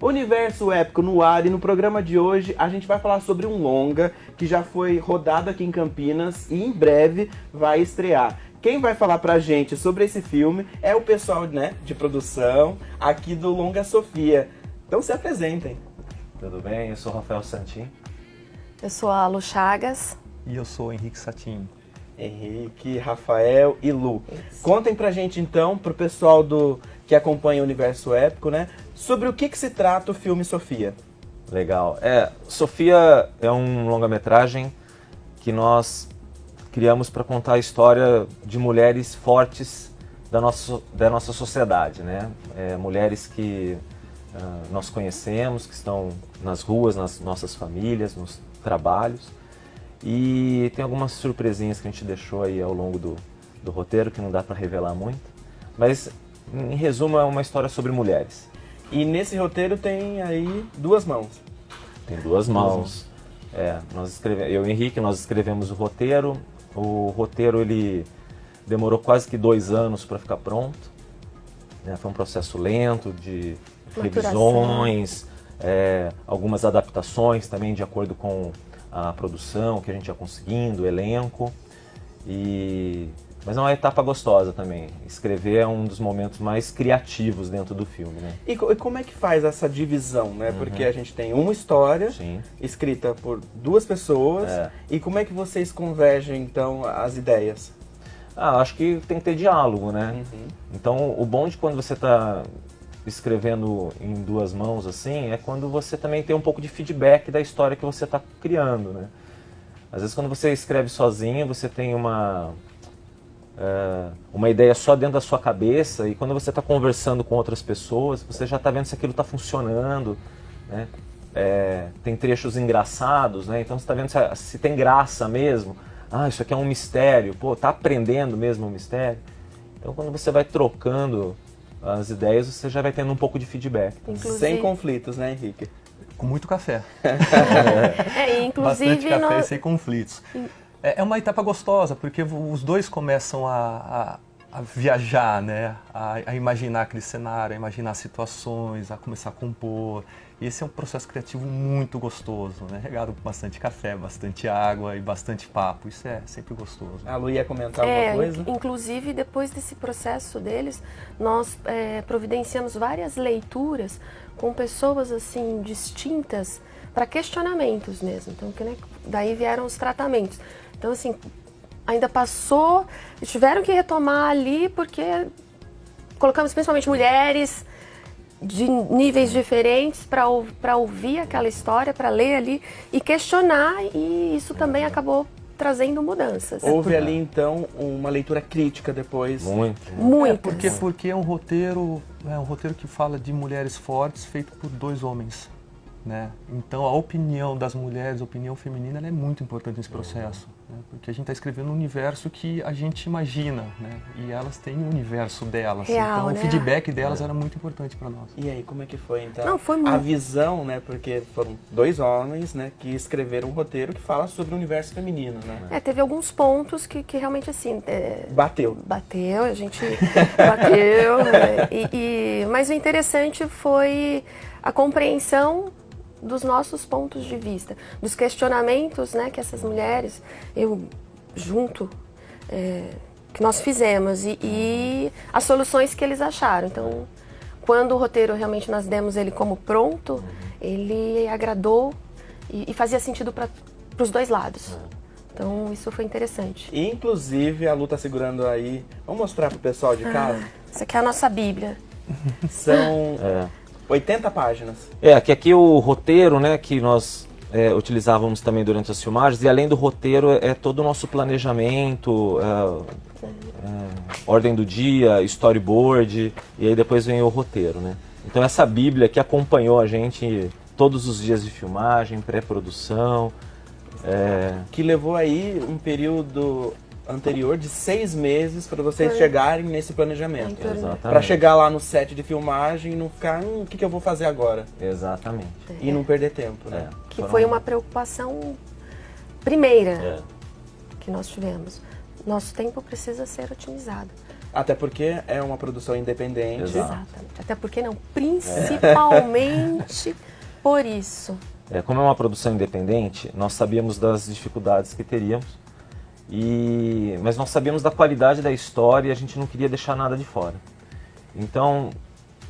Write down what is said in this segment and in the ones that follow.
Universo Épico no ar, e no programa de hoje a gente vai falar sobre um longa que já foi rodado aqui em Campinas e em breve vai estrear. Quem vai falar pra gente sobre esse filme é o pessoal, né, de produção aqui do Longa Sofia. Então se apresentem. Tudo bem? Eu sou o Rafael Santin. Eu sou a Lu Chagas. E eu sou o Henrique Satin. Henrique, Rafael e Lu. Contem pra gente então, pro pessoal que acompanha o Universo Épico, né, sobre o que se trata o filme Sofia. Legal. Sofia é um longa-metragem que nós criamos para contar a história de mulheres fortes da nossa sociedade, né? Mulheres que nós conhecemos, que estão nas ruas, nas nossas famílias, nos trabalhos. E tem algumas surpresinhas que a gente deixou aí ao longo do roteiro, que não dá para revelar muito. Mas, em resumo, é uma história sobre mulheres. E nesse roteiro tem aí duas mãos. Tem duas mãos. Eu e o Henrique, nós escrevemos o roteiro. O roteiro, ele demorou quase que 2 anos para ficar pronto. Foi um processo lento de revisões, algumas adaptações também de acordo com a produção que a gente ia conseguindo, o elenco. Mas é uma etapa gostosa também. Escrever é um dos momentos mais criativos dentro do filme, né? E como é que faz essa divisão, né? Porque a gente tem uma história escrita por 2 pessoas. E como é que vocês convergem, então, as ideias? Acho que tem que ter diálogo, né? Então, o bom de quando você está escrevendo em 2 mãos, assim, é quando você também tem um pouco de feedback da história que você está criando, né? Às vezes, quando você escreve sozinho, você tem uma ideia só dentro da sua cabeça, e quando você está conversando com outras pessoas, você já está vendo se aquilo está funcionando, né? Tem trechos engraçados, né? Então você está vendo se tem graça mesmo. Isso aqui é um mistério, tá aprendendo mesmo o mistério. Então quando você vai trocando as ideias, você já vai tendo um pouco de feedback. Inclusive... Sem conflitos, né, Henrique? Com muito café. Inclusive bastante café e sem conflitos. É uma etapa gostosa, porque os dois começam a viajar, né? A imaginar aquele cenário, a imaginar situações, a começar a compor. E esse é um processo criativo muito gostoso, né? Regado com bastante café, bastante água e bastante papo. Isso é sempre gostoso. A Lu ia comentar alguma coisa? Inclusive, depois desse processo deles, nós providenciamos várias leituras com pessoas assim distintas para questionamentos mesmo. Então, daí vieram os tratamentos. Então, assim, ainda passou, tiveram que retomar ali porque colocamos principalmente mulheres de níveis diferentes para ouvir aquela história, para ler ali e questionar, e isso também acabou trazendo mudanças. Houve ali, então, uma leitura crítica depois. Muito. Porque é um roteiro que fala de mulheres fortes feito por 2 homens. Né? Então a opinião das mulheres, a opinião feminina, ela é muito importante nesse processo, né? Porque a gente está escrevendo um universo que a gente imagina, né? E elas têm um universo delas. Real, então né? O feedback delas era muito importante para nós. E aí, como é que foi então? Não, foi muito... A visão, né? Porque foram 2 homens, né, que escreveram um roteiro que fala sobre o universo feminino, né? teve alguns pontos que realmente assim... Bateu, a gente bateu. Mas o interessante foi a compreensão dos nossos pontos de vista, dos questionamentos, né, que essas mulheres, que nós fizemos e as soluções que eles acharam. Então, quando o roteiro realmente nós demos ele como pronto, ele agradou e fazia sentido para os 2 lados. Então, isso foi interessante. E, inclusive, a Lu tá segurando aí. Vamos mostrar pro pessoal de casa? Essa aqui é a nossa Bíblia. São 80 páginas. Aqui o roteiro, né, que nós utilizávamos também durante as filmagens, e além do roteiro é todo o nosso planejamento, ordem do dia, storyboard, e aí depois vem o roteiro, né? Então essa Bíblia que acompanhou a gente todos os dias de filmagem, pré-produção. Que levou aí um período anterior de 6 meses para vocês chegarem nesse planejamento. Para chegar lá no set de filmagem e não ficar, o que eu vou fazer agora? Exatamente. E não perder tempo, né? Que foi uma preocupação primeira que nós tivemos. Nosso tempo precisa ser otimizado. Até porque é uma produção independente. Exato. Exatamente. Até porque não, principalmente por isso. Como é uma produção independente, nós sabíamos das dificuldades que teríamos, mas nós sabíamos da qualidade da história e a gente não queria deixar nada de fora. Então,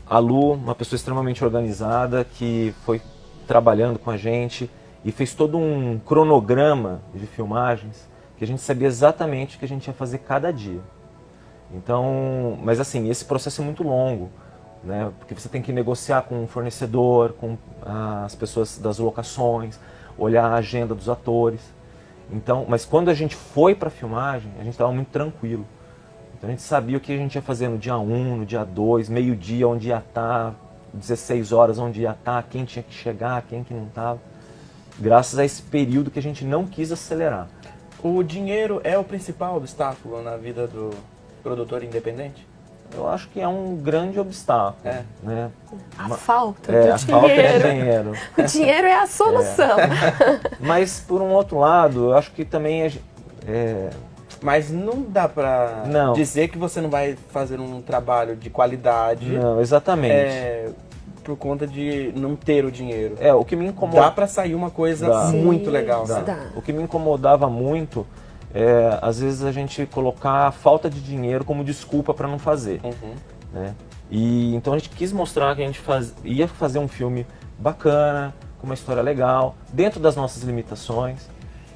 a Lu, uma pessoa extremamente organizada, que foi trabalhando com a gente e fez todo um cronograma de filmagens, que a gente sabia exatamente o que a gente ia fazer cada dia. Então, mas assim, esse processo é muito longo, né? Porque você tem que negociar com o fornecedor, com as pessoas das locações, olhar a agenda dos atores. Então, mas quando a gente foi para a filmagem, a gente estava muito tranquilo. Então a gente sabia o que a gente ia fazer no dia 1, no dia 2, meio-dia, onde ia estar, 16 horas, onde ia estar, quem tinha que chegar, quem que não estava. Graças a esse período que a gente não quis acelerar. O dinheiro é o principal obstáculo na vida do produtor independente? Eu acho que é um grande obstáculo. Né? A falta a do falta de dinheiro. dinheiro. O dinheiro é a solução. Mas, por um outro lado, eu acho que também Mas não dá pra Não. dizer que você não vai fazer um trabalho de qualidade Não, exatamente. por conta de não ter o dinheiro. O que me incomoda... Dá pra sair uma coisa Dá. muito Sim, legal. dá. Né? O que me incomodava muito às vezes, a gente colocar a falta de dinheiro como desculpa para não fazer. Né? E então a gente quis mostrar que a gente ia fazer um filme bacana, com uma história legal, dentro das nossas limitações,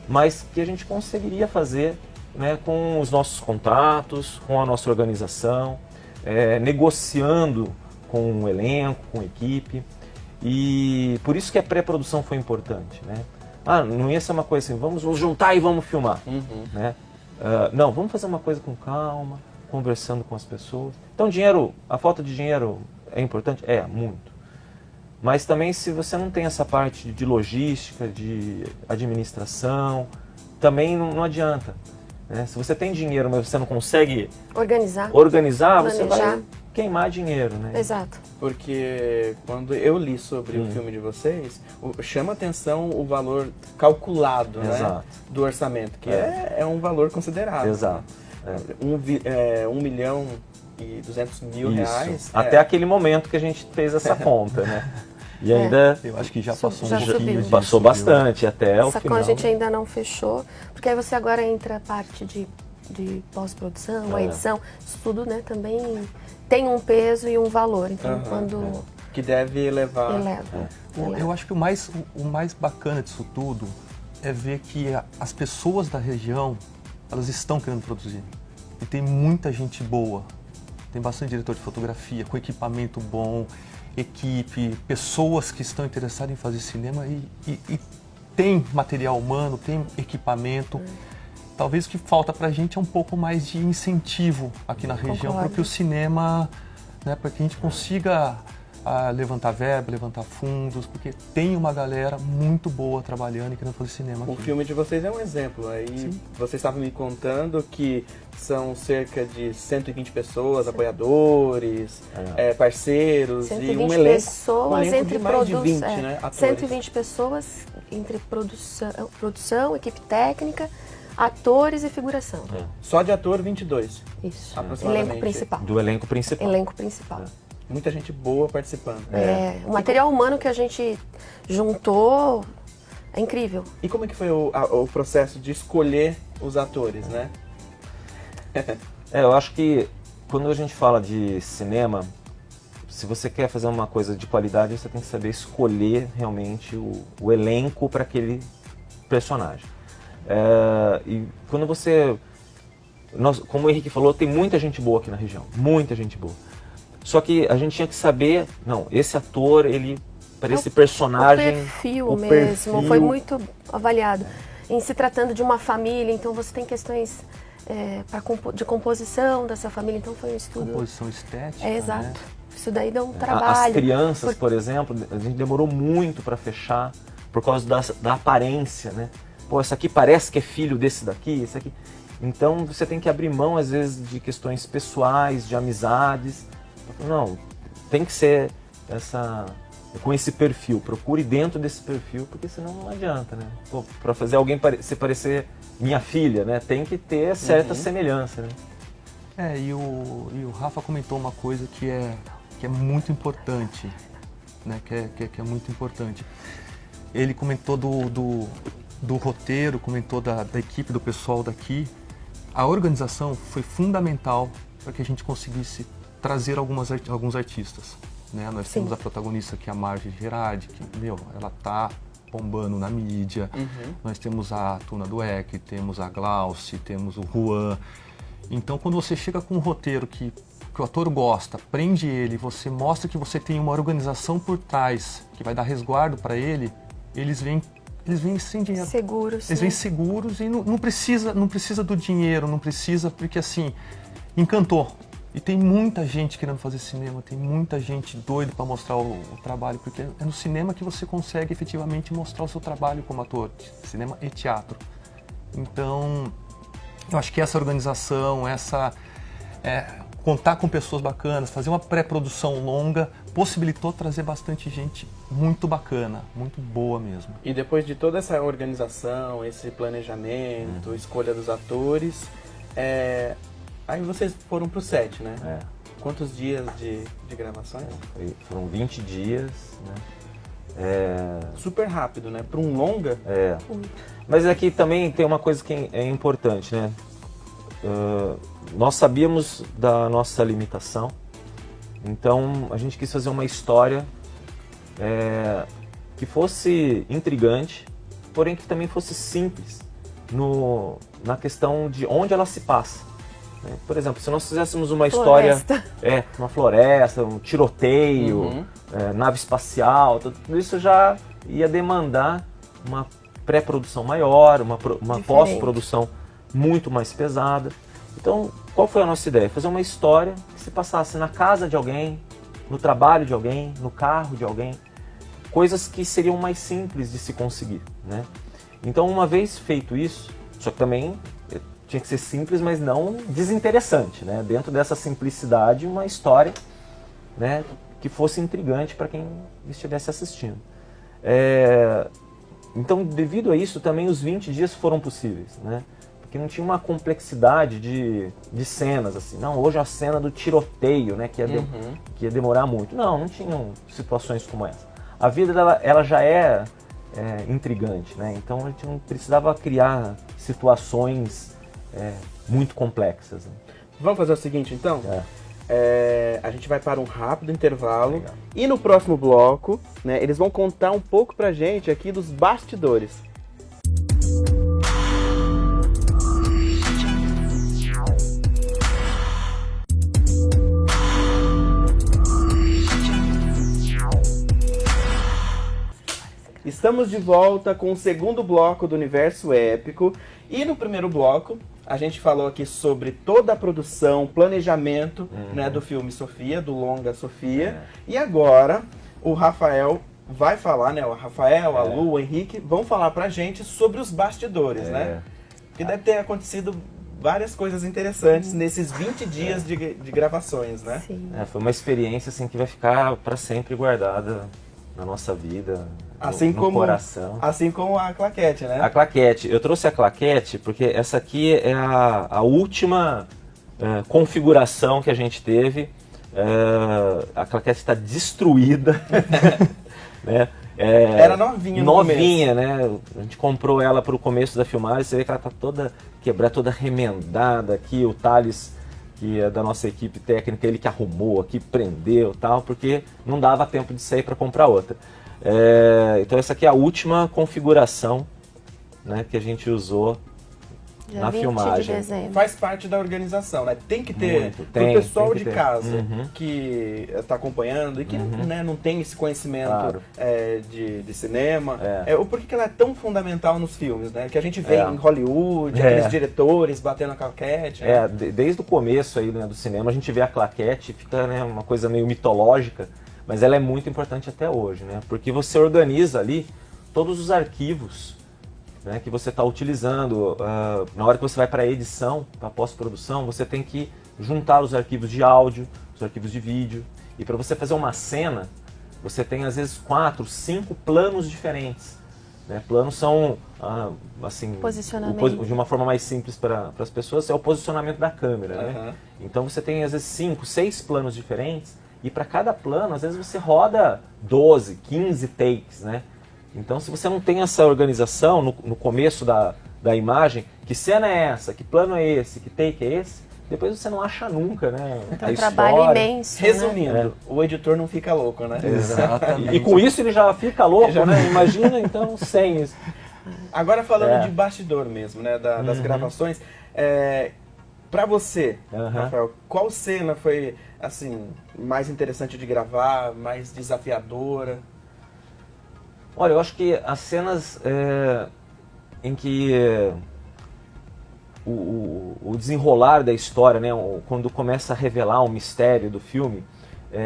mas que a gente conseguiria fazer, né, com os nossos contratos, com a nossa organização, negociando com o elenco, com a equipe. E por isso que a pré-produção foi importante, né? Não ia ser uma coisa assim, vamos nos juntar e vamos filmar. Né? Não, vamos fazer uma coisa com calma, conversando com as pessoas. Então, a falta de dinheiro é importante? Muito. Mas também, se você não tem essa parte de logística, de administração, também não adianta. Né? Se você tem dinheiro, mas você não consegue Organizar, você planejar. vai queimar dinheiro. Né? Exato. Porque quando eu li sobre o filme de vocês, chama atenção o valor calculado, né, Exato. do orçamento, que é um valor considerável. Exato. 1.200.000 Isso. reais. Até aquele momento que a gente fez essa conta, né? E ainda Eu acho que já passou Já um pouquinho subiu. disso, passou viu? bastante até o Só que final. a gente ainda não fechou, porque aí você agora entra a parte de pós-produção, a edição, isso tudo, né, também tem um peso e um valor. Então, quando Que deve elevar. eleva. Eu acho que o mais bacana disso tudo é ver que as pessoas da região, elas estão querendo produzir. E tem muita gente boa. Tem bastante diretor de fotografia, com equipamento bom, equipe, pessoas que estão interessadas em fazer cinema e tem material humano, tem equipamento. Talvez o que falta pra gente é um pouco mais de incentivo aqui na região para que o cinema, né, para que a gente consiga levantar verba, levantar fundos, porque tem uma galera muito boa trabalhando e querendo fazer cinema aqui. O filme de vocês é um exemplo. Aí vocês estavam me contando que são cerca de 120 pessoas, apoiadores, parceiros 120 e um elenco, pessoas entre de mais de 20, né, atores. 120 pessoas entre produção, equipe técnica, atores e figuração. Só de ator, 22. Isso. Aproximadamente. Elenco principal. Do elenco principal. Elenco principal. Muita gente boa participando. O material humano que a gente juntou é incrível. E como é que foi o processo de escolher os atores, né? Eu acho que quando a gente fala de cinema, se você quer fazer uma coisa de qualidade, você tem que saber escolher realmente o elenco para aquele personagem. E quando como o Henrique falou, tem muita gente boa aqui na região, muita gente boa. Só que a gente tinha que saber, não, esse ator, ele, para esse personagem... O perfil o mesmo, perfil- foi muito avaliado. Em se tratando de uma família, então você tem questões de composição dessa família, então foi um estudo... Composição estética, Exato. né? Isso daí dá um As trabalho. crianças, por exemplo, a gente demorou muito para fechar por causa da aparência, né? Pô, esse aqui parece que é filho desse daqui, esse aqui... Então você tem que abrir mão, às vezes, de questões pessoais, de amizades. Não, tem que ser com esse perfil. Procure dentro desse perfil, porque senão não adianta, né? Para fazer alguém se parecer minha filha, né? Tem que ter certa semelhança, né? E o Rafa comentou uma coisa que é muito importante, né? Que é muito importante. Ele comentou do roteiro, comentou da equipe, do pessoal daqui. A organização foi fundamental para que a gente conseguisse trazer alguns artistas, né? Nós temos a protagonista que é a Marge Gerardi, que, ela tá bombando na mídia. Nós temos a Tuna Dueck, temos a Glauci, temos o Juan. Então, quando você chega com um roteiro que o ator gosta, prende ele, você mostra que você tem uma organização por trás que vai dar resguardo para ele, eles vêm sem dinheiro. Seguros. Eles vêm seguros e não precisa do dinheiro, não precisa, porque assim, encantou. E tem muita gente querendo fazer cinema, tem muita gente doida para mostrar o trabalho, porque é no cinema que você consegue efetivamente mostrar o seu trabalho como ator, cinema e teatro. Então, eu acho que essa organização, contar com pessoas bacanas, fazer uma pré-produção longa, possibilitou trazer bastante gente muito bacana, muito boa mesmo. E depois de toda essa organização, esse planejamento, escolha dos atores, aí vocês foram pro set, né? Quantos dias de gravações? Foram 20 dias, né? Super rápido, né? Para um longa. Mas aqui também tem uma coisa que é importante, né? Nós sabíamos da nossa limitação, então a gente quis fazer uma história que fosse intrigante, porém que também fosse simples na questão de onde ela se passa. Né? Por exemplo, se nós fizéssemos uma história, uma floresta, um tiroteio, nave espacial, tudo isso já ia demandar uma pré-produção maior, uma pós-produção muito mais pesada. Então, qual foi a nossa ideia? Fazer uma história que se passasse na casa de alguém, no trabalho de alguém, no carro de alguém, coisas que seriam mais simples de se conseguir, né? Então, uma vez feito isso, só que também tinha que ser simples, mas não desinteressante, né? Dentro dessa simplicidade, uma história, né, que fosse intrigante para quem estivesse assistindo. Então, devido a isso, também os 20 dias foram possíveis, né? Porque não tinha uma complexidade de cenas, assim. Não, hoje é a cena do tiroteio, né? Que ia demorar muito. Não tinham situações como essa. A vida ela já é intrigante, né? Então a gente não precisava criar situações muito complexas. Né? Vamos fazer o seguinte, então? A gente vai para um rápido intervalo. Legal. E no próximo bloco, né, eles vão contar um pouco pra gente aqui dos bastidores. Estamos de volta com o segundo bloco do Universo Épico. E no primeiro bloco, a gente falou aqui sobre toda a produção, planejamento, né, do filme Sofia, do longa Sofia. E agora, o Rafael vai falar, né? O Rafael, a Lu, o Henrique, vão falar pra gente sobre os bastidores, né? Porque deve ter acontecido várias coisas interessantes nesses 20 dias de gravações, né? Sim. Foi uma experiência assim, que vai ficar para sempre guardada na nossa vida, no coração. Assim como a claquete, né? A claquete. Eu trouxe a claquete porque essa aqui é a última configuração que a gente teve. A claquete está destruída. Né? Era novinha no Novinha, né? A gente comprou ela para o começo da filmagem. Você vê que ela está toda quebrada, toda remendada aqui. O Thales, que é da nossa equipe técnica, ele que arrumou aqui, prendeu e tal, porque não dava tempo de sair para comprar outra. Então essa aqui é a última configuração, né, que a gente usou na filmagem. De dezembro. Faz parte da organização, né? Tem que ter, pro tem pessoal que de ter. casa que está acompanhando e que né, não tem esse conhecimento de cinema, o porquê que ela é tão fundamental nos filmes, né? Que a gente vê em Hollywood, aqueles diretores batendo a claquete. Né? Desde o começo aí, né, do cinema, a gente vê a claquete, fica, né, uma coisa meio mitológica, mas ela é muito importante até hoje, né? Porque você organiza ali todos os arquivos, né, que você está utilizando. Na hora que você vai para a edição, para a pós-produção, você tem que juntar os arquivos de áudio, os arquivos de vídeo. E para você fazer uma cena, você tem às vezes 4, 5 planos diferentes. né? Planos são, assim, Posicionamento. de uma forma mais simples para as pessoas, é o posicionamento da câmera, né? Então você tem às vezes 5, 6 planos diferentes, e para cada plano, às vezes você roda 12, 15 takes, né? Então se você não tem essa organização no começo da imagem, que cena é essa, que plano é esse, que take é esse, depois você não acha nunca, né? É um trabalho imenso, né? Resumindo, o editor não fica louco, né? Exatamente. E com isso ele já fica louco, né? Imagina então sem isso. Agora falando de bastidor mesmo, né? Das gravações, pra você, Rafael, qual cena foi, assim, mais interessante de gravar, mais desafiadora? Olha, eu acho que as cenas em que o desenrolar da história, né, quando começa a revelar o mistério do filme,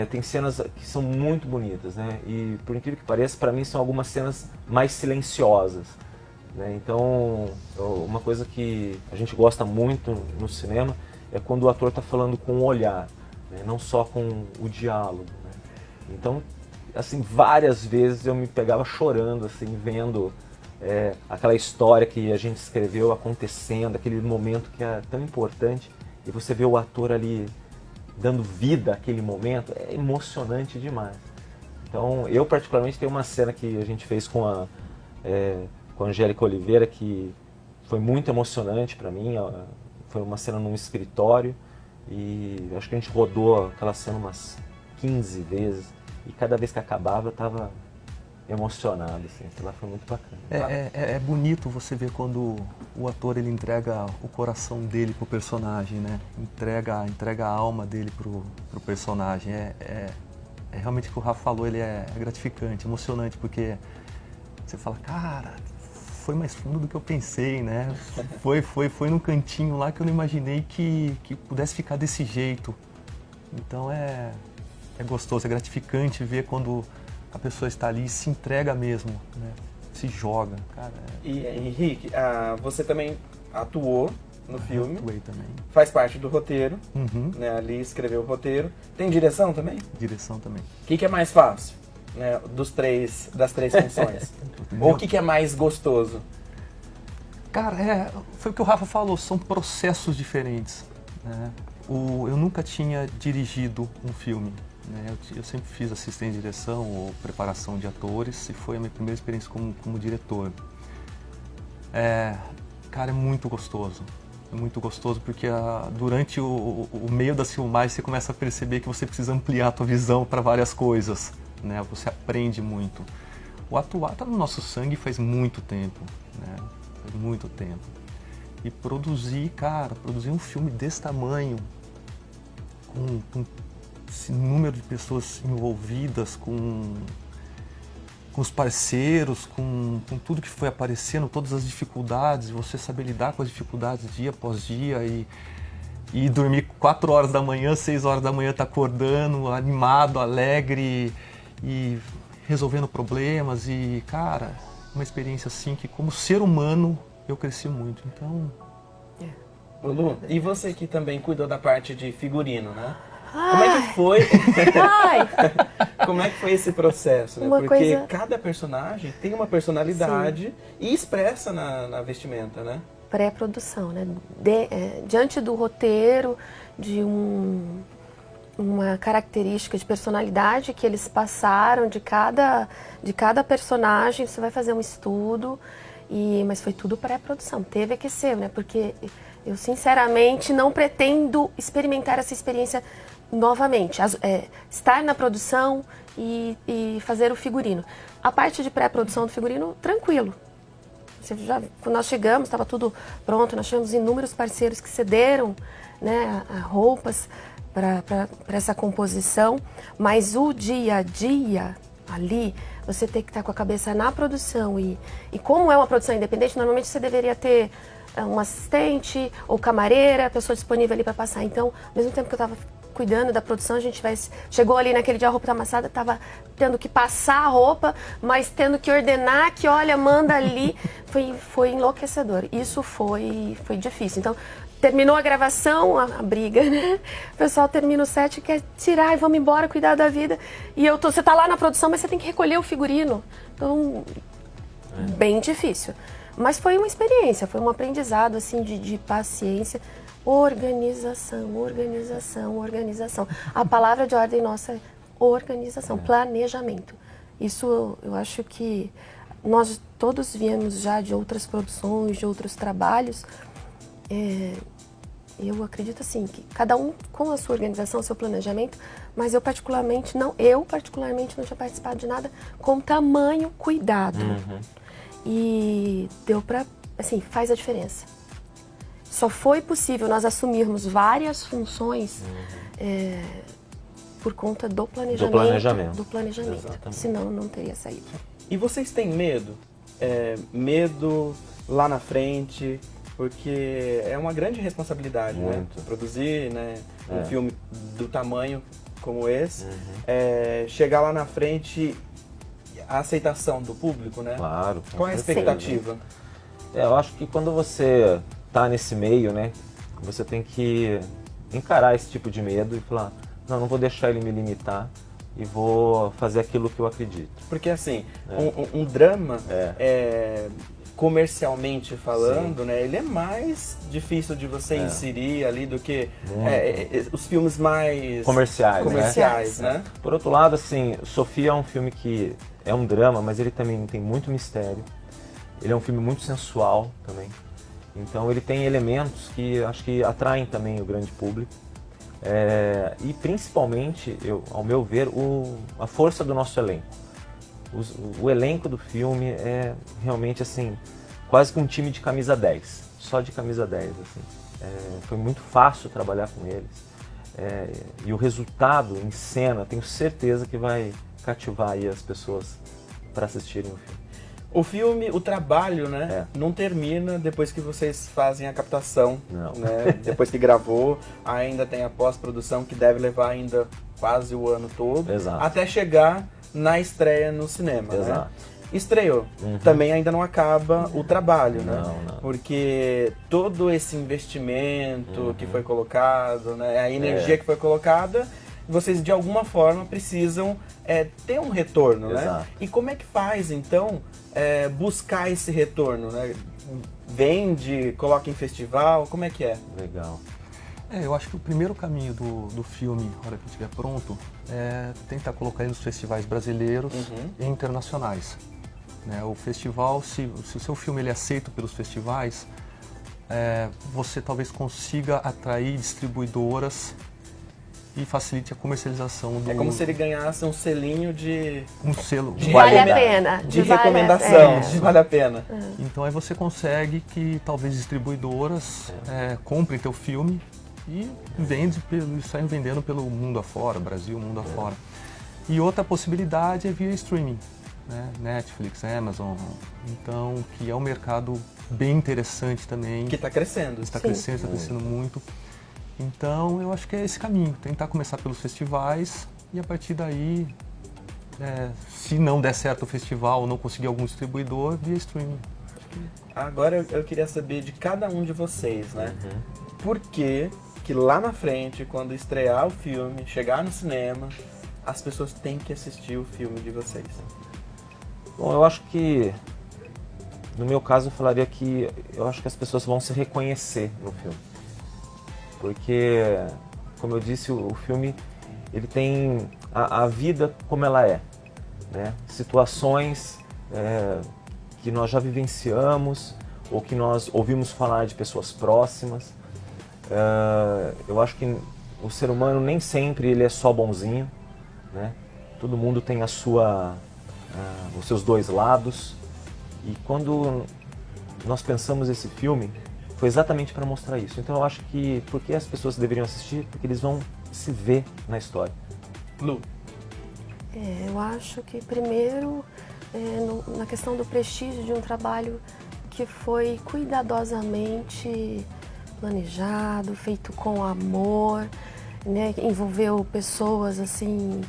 tem cenas que são muito bonitas, né? E por incrível que pareça, para mim são algumas cenas mais silenciosas, né? Então, uma coisa que a gente gosta muito no cinema é quando o ator está falando com o olhar, né? Não só com o diálogo, né? Então, assim, várias vezes eu me pegava chorando, assim, vendo aquela história que a gente escreveu acontecendo, aquele momento que é tão importante, e você vê o ator ali dando vida àquele momento, é emocionante demais. Então, eu particularmente tenho uma cena que a gente fez com a Angélica Oliveira, que foi muito emocionante para mim, foi uma cena num escritório, e acho que a gente rodou aquela cena umas 15 vezes, e cada vez que acabava eu estava emocionado, assim, aquilo lá foi muito bacana. É bonito você ver quando o ator ele entrega o coração dele pro personagem, né? Entrega a alma dele pro personagem. Realmente o que o Rafa falou, ele é gratificante, emocionante, porque você fala, cara, foi mais fundo do que eu pensei, né? Foi num cantinho lá que eu não imaginei que pudesse ficar desse jeito. Então é gostoso, é gratificante ver quando a pessoa está ali e se entrega mesmo, né? Se joga, cara. E Henrique, você também atuou no filme. Atuei também. Faz parte do roteiro, né? Ali escreveu o roteiro. Tem direção também? Direção também. O que é mais fácil, né? Das três funções? Ou o que é mais gostoso? Cara, foi o que o Rafa falou, são processos diferentes, né? Eu nunca tinha dirigido um filme, né? Eu sempre fiz assistência de direção ou preparação de atores e foi a minha primeira experiência como diretor. Cara, é muito gostoso. É muito gostoso porque durante o meio das filmagens você começa a perceber que você precisa ampliar a tua visão para várias coisas, né? Você aprende muito. O atuar está no nosso sangue faz muito tempo, né? Faz muito tempo. E produzir um filme desse tamanho, com esse número de pessoas envolvidas, com os parceiros, com tudo que foi aparecendo, todas as dificuldades, você saber lidar com as dificuldades dia após dia e dormir 4 horas da manhã, 6 horas da manhã tá acordando, animado, alegre e resolvendo problemas e, cara, uma experiência assim que como ser humano eu cresci muito, então... Ô Lu, e você que também cuidou da parte de figurino, né? Como é que foi? Como é que foi esse processo, né? Porque cada personagem tem uma personalidade e expressa na vestimenta, né? Pré-produção, né? Diante do roteiro, de uma característica de personalidade que eles passaram de cada personagem, você vai fazer um estudo, mas foi tudo pré-produção, teve que ser, né? Porque eu sinceramente não pretendo experimentar essa experiência novamente, estar na produção e fazer o figurino. A parte de pré-produção do figurino, tranquilo. Quando nós chegamos, estava tudo pronto, nós tivemos inúmeros parceiros que cederam, né, roupas para essa composição, mas o dia a dia ali, você tem que estar com a cabeça na produção e como é uma produção independente, normalmente você deveria ter um assistente ou camareira, a pessoa disponível ali para passar. Então, ao mesmo tempo que eu estava cuidando da produção, a gente chegou ali naquele dia, a roupa tá amassada, estava tendo que passar a roupa, mas tendo que ordenar que, olha, manda ali. Foi enlouquecedor. Isso foi difícil. Então, terminou a gravação, a briga, né? O pessoal termina o set, quer tirar e vamos embora, cuidar da vida. E você tá lá na produção, mas você tem que recolher o figurino. Então, bem difícil. Mas foi uma experiência, foi um aprendizado assim de paciência, organização, organização, organização. A palavra de ordem nossa é organização, planejamento. Isso eu acho que nós todos viemos já de outras produções, de outros trabalhos. Eu acredito assim que cada um com a sua organização, seu planejamento, mas eu particularmente não tinha participado de nada com tamanho cuidado. E deu pra, assim, faz a diferença. Só foi possível nós assumirmos várias funções por conta do planejamento. Do planejamento. Exatamente. Senão não teria saído. E vocês têm medo? Medo lá na frente? Porque é uma grande responsabilidade, Muito. né? Produzir, né, um filme do tamanho como esse. Chegar lá na frente, a aceitação do público, né? Claro. Qual é a expectativa? Eu acho que quando você tá nesse meio, né, você tem que encarar esse tipo de medo e falar, não vou deixar ele me limitar e vou fazer aquilo que eu acredito. Porque assim, um drama, comercialmente falando, né, ele é mais difícil de você inserir ali do que os filmes mais comerciais, né? Por outro lado, assim, Sofia é um filme que é um drama, mas ele também tem muito mistério. Ele é um filme muito sensual também. Então ele tem elementos que acho que atraem também o grande público. E principalmente, ao meu ver, a força do nosso elenco. O elenco do filme é realmente assim, quase que um time de camisa 10, só de camisa 10. Assim. Foi muito fácil trabalhar com eles. E o resultado em cena, tenho certeza que vai cativar aí as pessoas para assistirem o filme. O filme, o trabalho, né, não termina depois que vocês fazem a captação, né, depois que gravou, ainda tem a pós-produção que deve levar ainda quase o ano todo, até chegar na estreia no cinema, né? Estreou, também ainda não acaba o trabalho, né? Porque todo esse investimento que foi colocado, né, a energia que foi colocada, vocês de alguma forma precisam ter um retorno, né? E como é que faz, então, buscar esse retorno, né? Vende, coloca em festival, como é que é? Legal. Eu acho que o primeiro caminho do filme, na hora que estiver pronto, é tentar colocar ele nos festivais brasileiros e internacionais. Né? O festival, se o seu filme ele é aceito pelos festivais, você talvez consiga atrair distribuidoras e facilite a comercialização do... É como se ele ganhasse um selinho de... Um selo. Vale a pena. De recomendação, de vale a pena. Então aí você consegue que talvez distribuidoras comprem teu filme e saem vendendo pelo mundo afora, Brasil, mundo afora. E outra possibilidade é via streaming, né? Netflix, Amazon. Então, que é um mercado bem interessante também. Que está crescendo. Está crescendo muito. Então, eu acho que é esse caminho, tentar começar pelos festivais e a partir daí, se não der certo o festival ou não conseguir algum distribuidor, via streaming. Agora eu queria saber de cada um de vocês, né? Por que lá na frente, quando estrear o filme, chegar no cinema, as pessoas têm que assistir o filme de vocês? Bom, eu acho que, no meu caso, eu falaria que eu acho que as pessoas vão se reconhecer no filme. Porque, como eu disse, o filme ele tem a vida como ela é, né? Situações que nós já vivenciamos ou que nós ouvimos falar de pessoas próximas. Eu acho que o ser humano nem sempre ele é só bonzinho, né? Todo mundo tem os seus dois lados. E quando nós pensamos esse filme, foi exatamente para mostrar isso. Então eu acho que, por que as pessoas deveriam assistir? Porque eles vão se ver na história. Lu? Eu acho que primeiro, na questão do prestígio de um trabalho que foi cuidadosamente planejado, feito com amor, né, que envolveu pessoas assim,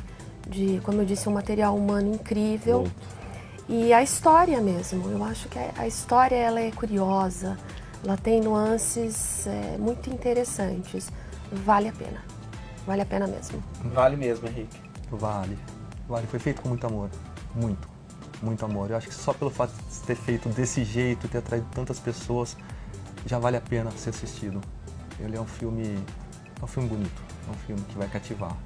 como eu disse, um material humano incrível. Muito. E a história mesmo, eu acho que a história ela é curiosa, ela tem nuances muito interessantes. Vale a pena mesmo. Vale mesmo, Henrique. Vale, foi feito com muito amor, muito. muito amor. Eu acho que só pelo fato de ter feito desse jeito, ter atraído tantas pessoas, já vale a pena ser assistido. Ele é um filme bonito, é um filme que vai cativar.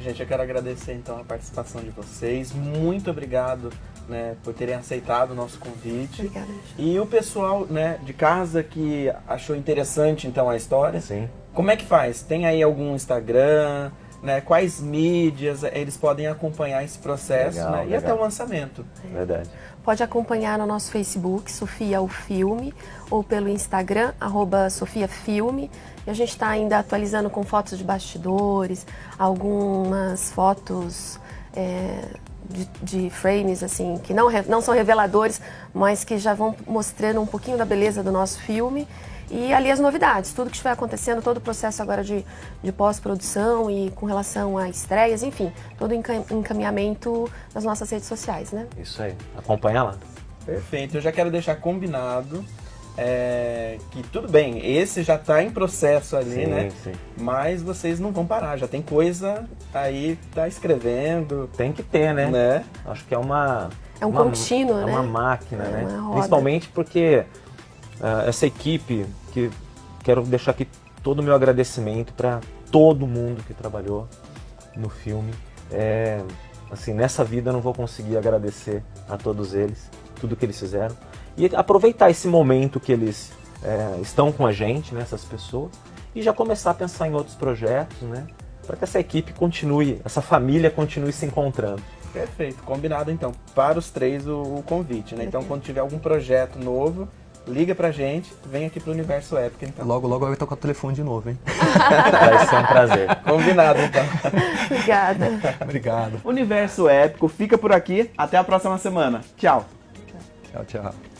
Gente, eu quero agradecer então a participação de vocês. Muito obrigado, né, por terem aceitado o nosso convite. Obrigada. E o pessoal, né, de casa que achou interessante então a história, Sim. como é que faz? Tem aí algum Instagram, né? Quais mídias eles podem acompanhar esse processo, Legal, né? E legal. até o lançamento? Verdade. Pode acompanhar no nosso Facebook, Sofia o Filme, ou pelo Instagram, @SofiaFilme. E a gente está ainda atualizando com fotos de bastidores, algumas fotos de frames assim que não são reveladores, mas que já vão mostrando um pouquinho da beleza do nosso filme. E ali as novidades, tudo que estiver acontecendo, todo o processo agora de pós-produção e com relação a estreias, enfim, todo o encaminhamento nas nossas redes sociais, né? Isso aí. Acompanha lá. Perfeito. Eu já quero deixar combinado que tudo bem, esse já está em processo ali, Sim, né? sim. Mas vocês não vão parar, já tem coisa aí, tá escrevendo, Tem que ter, né? né? Acho que é uma... É um contínuo, é né? uma máquina, É né? uma roda. Principalmente porque essa equipe, que quero deixar aqui todo o meu agradecimento para todo mundo que trabalhou no filme. Assim, nessa vida eu não vou conseguir agradecer a todos eles, tudo que eles fizeram. E aproveitar esse momento que eles estão com a gente, né, essas pessoas, e já começar a pensar em outros projetos, né? Para que essa equipe continue, essa família continue se encontrando. Perfeito, combinado então. Para os três o convite, né? Então quando tiver algum projeto novo, liga pra gente, vem aqui pro Universo Épica então. Logo, logo eu vou tocar o telefone de novo, hein? Vai ser um prazer. Combinado então. Obrigada. Obrigado. Universo Épico fica por aqui, até a próxima semana. Tchau. Tchau, tchau.